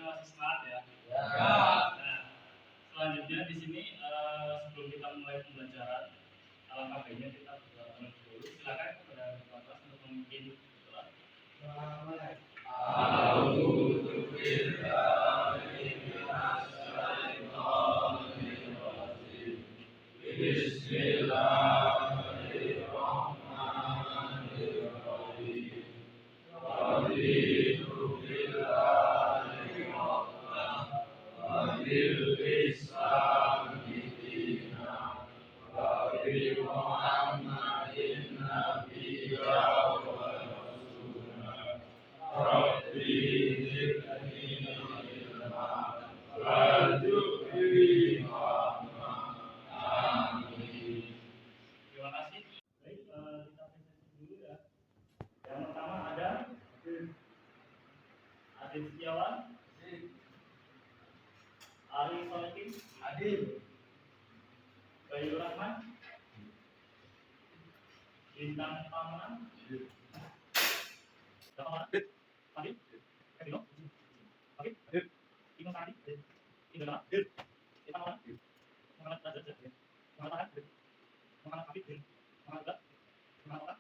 semuanya masih semangat ya. Ya. Nah, selanjutnya di sini sebelum kita mulai pembelajaran, alangkah baiknya kita berdoa terlebih dahulu. Silakan kepada ketua kelas untuk memimpin doa. Terima kasih. Baik, kita presentasi dulu ya. Yang pertama ada Adit Setiawan, Ari Solikin, Bayu Rahman, Bintang Pamanan, Adit, Kevino, Adit, Ino Sari, Indra, Ipan Orang, Muhammad Razak, Muhammad Ahad, Muhammad Habib, Muhammad Gak, Muhammad Oka,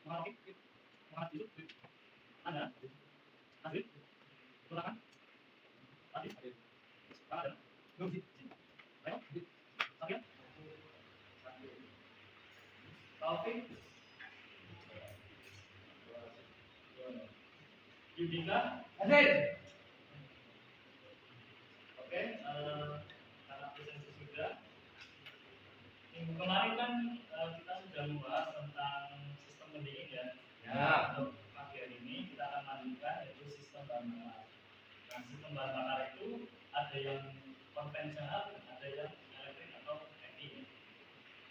Muhammad Okik, Muhammad Yusuf, Anda, Azri, Tulakan, Adit, Ramadan, Nursi, Ayo, Safian, Taufik, Yudika, Oke, karena presentasi sudah. Minggu kemarin kan kita sudah membahas tentang sistem pendingin ya. Untuk pagi hari ini kita akan lanjutkan yaitu sistem bahan bakar. Nah, sistem bahan bakar itu ada yang konvensional, ada yang elektrik atau EV.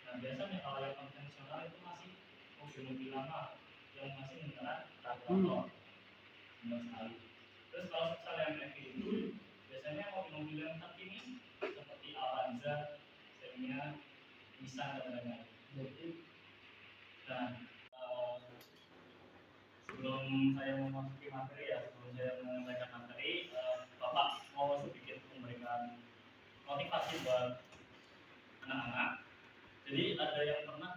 Nah, biasanya kalau yang konvensional itu masih mobil-mobil lama yang masih menggunakan karburator. Benar sekali. Terus kalau misalnya yang EV itu biasanya mobil-mobil yang terkini seperti Avanza, Xenia, Nissan dan lain-lain. Nah, sebelum saya memasuki materi ya, sebelum saya menyampaikan materi, Bapak mau sedikit memberikan motivasi buat anak-anak. Jadi ada yang pernah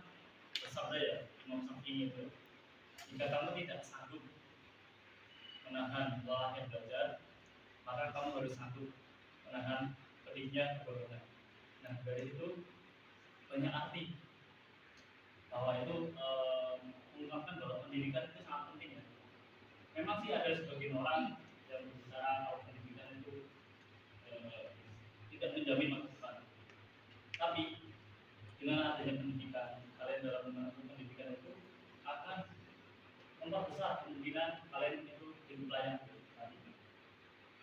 bersabda ya, Imam Syafi'i itu, jika kamu tidak sanggup menahan lelahnya belajar, maka kamu harus sanggup menahan pedihnya kebodohan. Nah, dari itu banyak arti bahwa itu mengungkapkan bahwa pendidikan itu sangat penting ya. Memang sih ada sebagian orang yang berbicara kalau pendidikan itu tidak menjamin masa depan. Tapi dengan adanya pendidikan, kalian dalam menempuh pendidikan itu akan memperbesar kemungkinan kalian itu hidup layak nanti.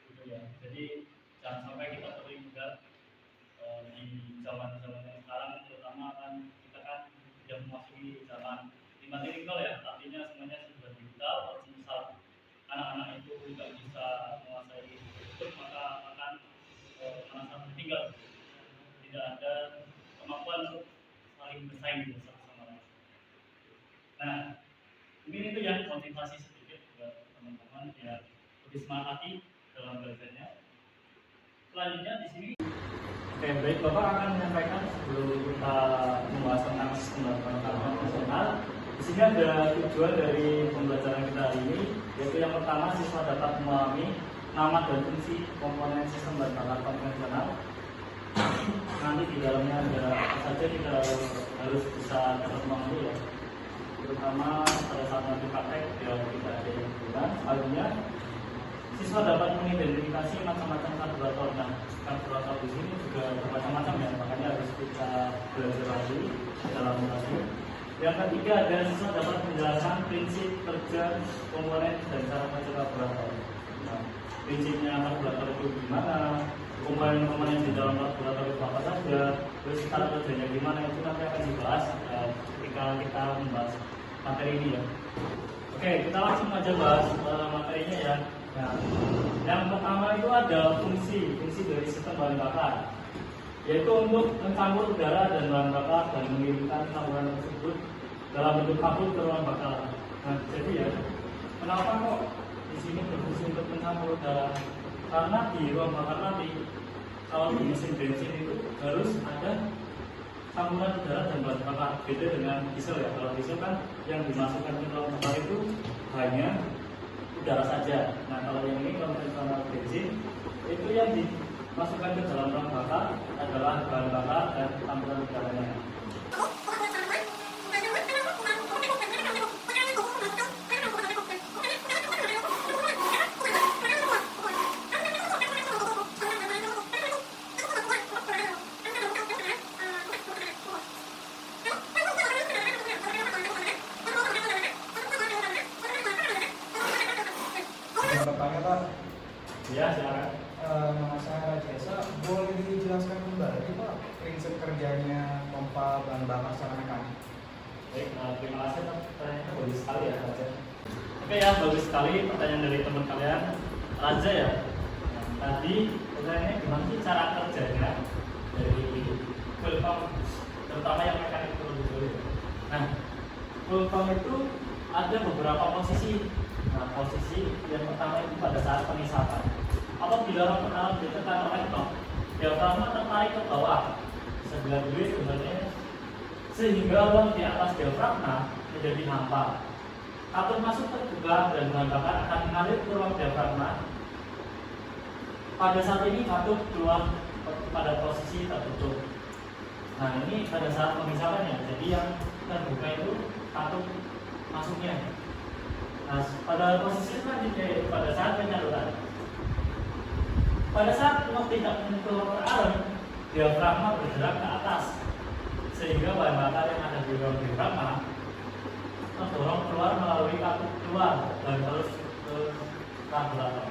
Gitu ya. Jadi jangan sampai kita terlibat di zaman-zaman yang sekarang, terutama kan kita kan sudah memasuki zaman immaterial ya, artinya semuanya sudah digital. Kalau misal anak-anak itu tidak bisa menguasai itu, maka akan merasa tertinggal, tidak ada kemampuan untuk saling bersaing satu sama lain. Nah, mungkin itu ya motivasi sedikit buat teman-teman biar lebih semangat lagi dalam belajarnya. Selanjutnya di sini, oke, baik, Bapak akan menyampaikan sebelum kita membahas tentang sistem bahan bakar konvensional. Di sini ada tujuan dari pembelajaran kita hari ini, yaitu yang pertama siswa dapat memahami nama dan fungsi komponen sistem bahan bakar konvensional. Nanti di dalamnya ada apa saja kita harus bisa dapat memahami ya, terutama pada saat nanti praktek biar tidak ada yang kurang. Selanjutnya siswa dapat mengidentifikasi macam-macam karburator. Nah, karburator di sini juga bermacam-macam ya, makanya harus kita belajar lagi dalam kelasnya. Yang ketiga, ada siswa dapat menjelaskan prinsip kerja komponen dan cara kerja karburator. Nah, prinsipnya karburator itu gimana, komponen-komponen di dalam karburator itu apa saja, terus cara kerjanya gimana, itu nanti akan dibahas ketika kita membahas materi ini ya. Oke, kita langsung aja bahas materinya ya. Nah, yang pertama itu ada fungsi dari sistem bahan bakar, yaitu untuk mencampur udara dan bahan bakar dan mengirimkan campuran tersebut dalam bentuk kabut ke ruang bakar. Nah, jadi ya, kenapa kok di sini berfungsi untuk mencampur udara Karena di ruang bakar nanti kalau di mesin bensin itu harus ada campuran udara dan bahan bakar. Beda dengan diesel ya. Kalau diesel kan yang dimasukkan ke ruang bakar itu hanya udara saja. Nah kalau yang ini konvensional bensin itu yang dimasukkan ke dalam ruang bakar adalah bahan bakar dan campuran udaranya. Bertanya Pak, Ya, silakan. nama saya Jasa, boleh dijelaskan kembali Pak prinsip kerjanya pompa bahan bakar secara mekanik? Baik, terima kasih pertanyaannya bagus sekali ya Raja. Oke ya, bagus sekali pertanyaan dari teman kalian Raja ya. Tadi pertanyaannya gimana sih cara kerjanya dari full pump, terutama yang mekanik terlebih dahulu. Nah, full pump itu ada beberapa posisi. Nah, posisi yang pertama itu pada saat pengisapan. Apabila rokok alam ditekan oleh top, diafragma tertarik ke bawah sebelah dulu sebenarnya, sehingga ruang di atas diafragma menjadi hampa. Katup masuk terbuka dan bahan bakar akan mengalir ke ruang diafragma. Pada saat ini katup keluar pada posisi tertutup. Nah ini pada saat pengisapannya, jadi yang terbuka itu katup masuknya. Nah, pada posisi selanjutnya yaitu pada saat penyaluran. Pada saat uap tidak menyentuh arem, diafragma bergerak ke atas, sehingga bahan bakar yang ada di ruang diafragma terdorong keluar melalui katup keluar dan terus ke karburator.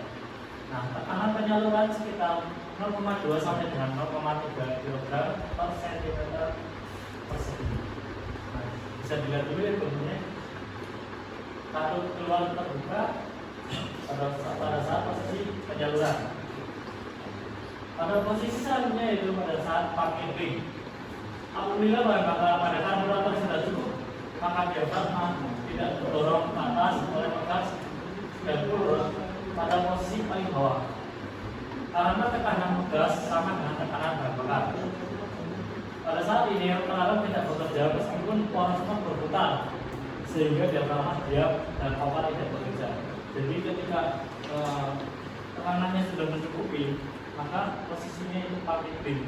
Nah, tekanan penyaluran sekitar 0,2 sampai dengan 0,3 kg per cm persegi. Nah, bisa dilihat dulu ya bentuknya. Katup keluar terbuka pada saat posisi penyaluran. Pada posisi selanjutnya yaitu pada saat pumping ring. Apabila bahan bakar pada karburator sudah cukup, maka diafragma tidak terdorong ke atas oleh gas dan turun pada posisi paling bawah. Karena tekanan gas sama dengan tekanan bahan bakar. Pada saat ini pengaruh tidak bekerja meskipun porosnya berputar, sehingga diafragma diam dan pompa tidak bekerja. Jadi ketika tekanannya sudah mencukupi, maka posisinya itu pumping ring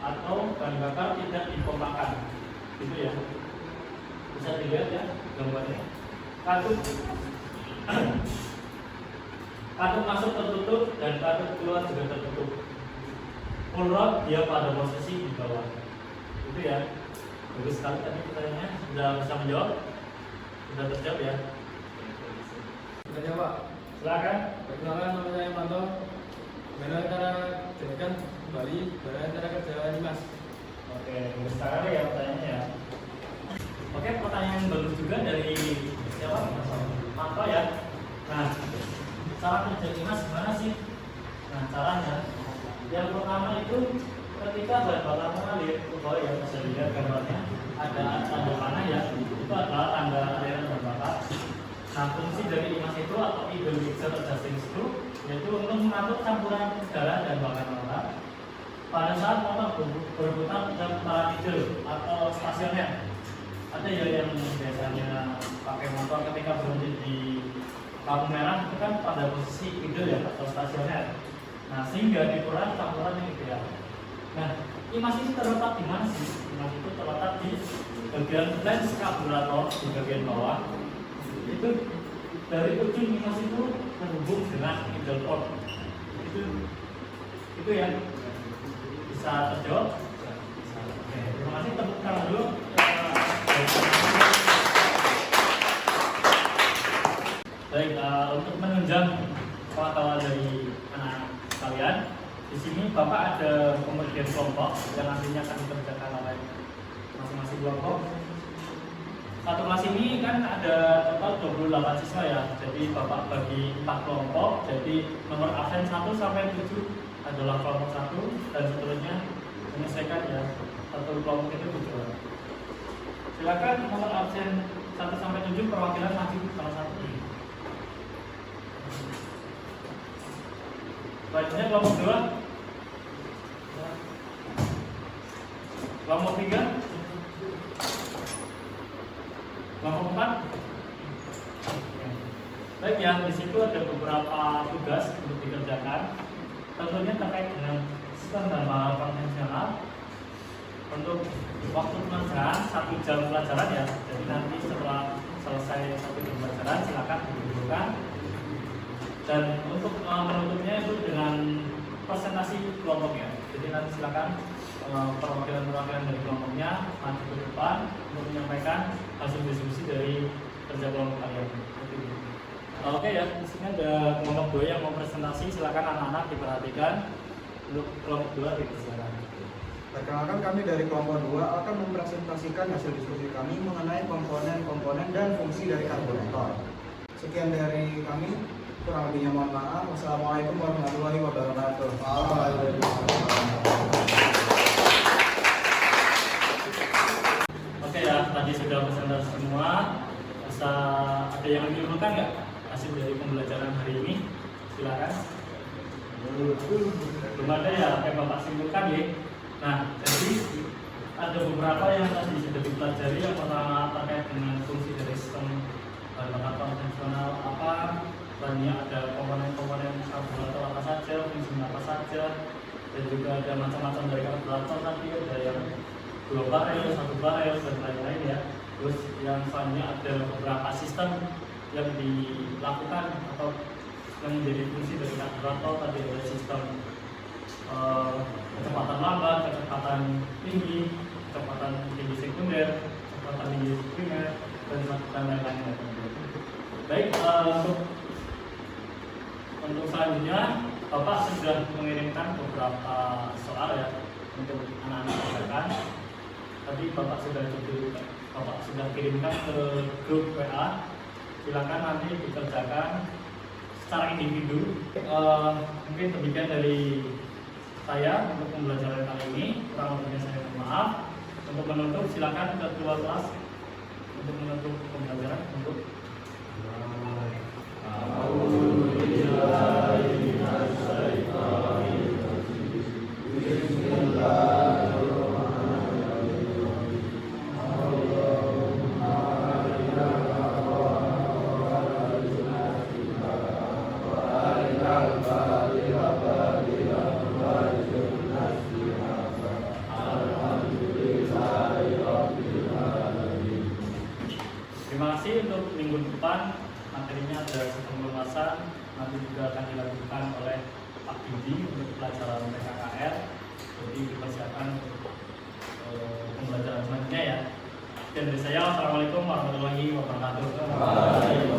atau bahan bakar tidak dipompakan, gitu ya. Bisa dilihat ya gambarnya. Katup masuk tertutup dan katup keluar juga tertutup. Full rod dia pada posisi di bawah. Itu ya. Bagus sekali tadi pertanyaannya. Sudah bisa menjawab? Sudah terjawab ya? Sudah ya Pak. Silakan. Perkenalkan, nama saya Manto. Bagaimana cara jadikan kembali bagaimana cara kerja Mas? Oke, bagus sekali ya pertanyaannya ya. Oke, pertanyaan bagus juga dari siapa? Manto ya. Nah, cara kerja Dimas gimana sih? Nah, caranya yang pertama itu ketika bahan bakar mengalir ke bawah ya, bisa dilihat gambarnya ada tanda panah ya, itu adalah tanda aliran bahan bakar. Nah, fungsi dari IMAS itu atau idle mixer adjusting screw yaitu untuk mengatur campuran udara dan bahan bakar pada saat motor berputar dalam putaran idle atau stasioner. Ada ya yang biasanya pakai motor ketika berhenti di lampu merah itu kan pada posisi idle ya atau stasioner. Nah, sehingga dikurang campuran yang ideal. Nah, IMAS itu terletak di mana sih? IMAS itu terletak di bagian lens karburator di bagian bawah. Itu dari ujung IMAS itu terhubung dengan idle port. Itu ya. Bisa terjawab? Bisa. Oke, terima kasih, tepuk tangan dulu. Baik, untuk menunjang pengetahuan dari anak sekalian, di sini Bapak ada pembagian kelompok yang nantinya akan dikerjakan oleh masing-masing kelompok. Satu kelas ini kan ada total 28 siswa ya, jadi Bapak bagi 4 kelompok, jadi nomor absen 1 sampai 7 adalah kelompok 1 dan seterusnya menyelesaikan ya, satu kelompok itu 7 orang. Silakan nomor absen 1 sampai 7 perwakilan maju salah satu. Selanjutnya kelompok 2. Kelompok 3. Kelompok 4. Baik ya, di situ ada beberapa tugas untuk dikerjakan. Tentunya terkait dengan sistem dan konvensional. Untuk waktu pelajaran 1 jam pelajaran ya. Jadi nanti setelah selesai 1 jam pelajaran silakan didudukkan. Dan untuk penutupnya itu dengan presentasi kelompoknya. Jadi nanti silakan perwakilan-perwakilan dari kelompoknya maju ke depan untuk menyampaikan hasil diskusi dari kerja kelompok kalian. Oke ya, di sini ada kelompok 2 yang mau presentasi. Silakan anak-anak diperhatikan. Untuk kelompok 2 dipersilakan. Perkenalkan, kami dari kelompok 2 akan mempresentasikan hasil diskusi kami mengenai komponen-komponen dan fungsi dari karburator. Sekian dari kami, kurang lebihnya mohon maaf. Wassalamualaikum warahmatullahi wabarakatuh. Oke ya, tadi sudah presentasi semua. Bisa ada yang menyimpulkan nggak hasil dari pembelajaran hari ini? Silakan. Belum ada ya, Bapak simpulkan ya. Nah, jadi ada beberapa yang tadi sudah dipelajari. Yang pertama terkait dengan fungsi dari sistem bahan bakar konvensional apa, lainnya ada komponen-komponen karburator apa saja, fungsinya apa saja, dan juga ada macam-macam dari karburator tadi, ada yang 2 barel, 1 barel, dan lain-lain ya. Terus yang selanjutnya ada beberapa sistem yang dilakukan atau yang menjadi fungsi dari karburator. Tadi ada sistem kecepatan lambat, kecepatan tinggi, kecepatan tinggi sekunder, kecepatan tinggi primer, dan lain-lain. Baik, untuk selanjutnya Bapak sudah mengirimkan beberapa soal ya untuk anak-anak kerjakan. Tadi Bapak sudah kirimkan ke grup WA. Silakan nanti dikerjakan secara individu. Mungkin demikian dari saya untuk pembelajaran kali ini. Kurang lebihnya saya mohon maaf. Untuk menutup silakan ketua kelas untuk menutup pembelajaran. Untuk terima kasih. Untuk minggu depan materinya ada sistem penguasaan, nanti juga akan dilakukan oleh Pak Didi untuk pelajaran PKKR. Jadi dipersiapkan pembelajaran selanjutnya ya. Dan dari saya, wassalamualaikum warahmatullahi wabarakatuh.